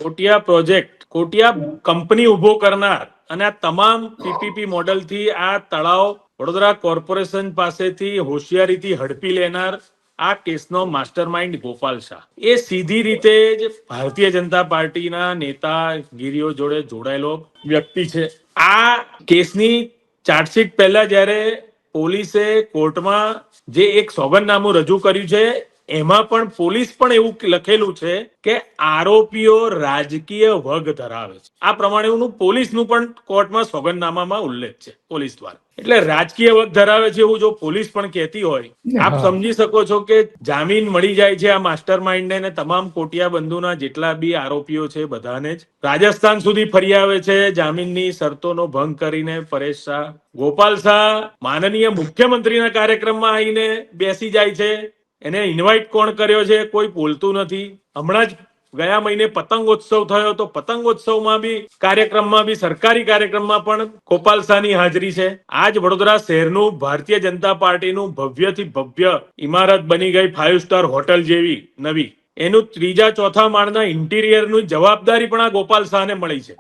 Kotiya project, Kotiya company ઉભો કરનાર અને આ તમામ પીપીપી મોડલથી આ તળાવ વડોદરા કોર્પોરેશન પાસેથી હોશિયારીથી હડપી લેનાર આ કેસનો માસ્ટરમાઇન્ડ ગોપાલ શાહ એ સીધી રીતે જ ભારતીય જનતા પાર્ટીના નેતાગીરીઓ જોડે જોડાયેલો વ્યક્તિ છે. આ કેસની ચાર્જશીટ પહેલા જ્યારે પોલીસે કોર્ટમાં જે એક સોગંદનામું રજૂ કર્યું છે એમાં પણ પોલીસ પણ એવું લખેલું છે કે આરોપીઓ રાજકીય વગ ધરાવે છે. આ પ્રમાણેનું પોલીસનું પણ કોર્ટમાં સોગંદનામામાં ઉલ્લેખ છે પોલીસ દ્વારા. એટલે રાજકીય વગ ધરાવે છે એવું જો પોલીસ પણ કહેતી હોય, આપ સમજી શકો છો કે જામીન મળી જાય છે આ માસ્ટર માઇન્ડને ને તમામ કોટિયા બંધુના જેટલા બી આરોપીઓ છે બધાને જ રાજસ્થાન સુધી ફરી આવે છે જામીનની શરતોનો ભંગ કરીને. પરેશ શાહ, ગોપાલ શાહ માનનીય મુખ્યમંત્રીના કાર્યક્રમમાં આવીને બેસી જાય છે. એને ઇન્વાઇટ કોણ કર્યો છે કોઈ બોલતું નથી. હમણાં જ ગયા મહિને પતંગોત્સવ થયો તો પતંગોત્સવમાં બી કાર્યક્રમમાં બી સરકારી કાર્યક્રમમાં પણ ગોપાલ શાહની હાજરી છે. આજ વડોદરા શહેરનું ભારતીય જનતા પાર્ટીનું ભવ્યથી ભવ્ય ઇમારત બની ગઈ 5 સ્ટાર હોટલ જેવી નવી. એનું ત્રીજા ચોથા માળના ઇન્ટિરિયરની જવાબદારી પણ આ ગોપાલ શાહને મળી છે.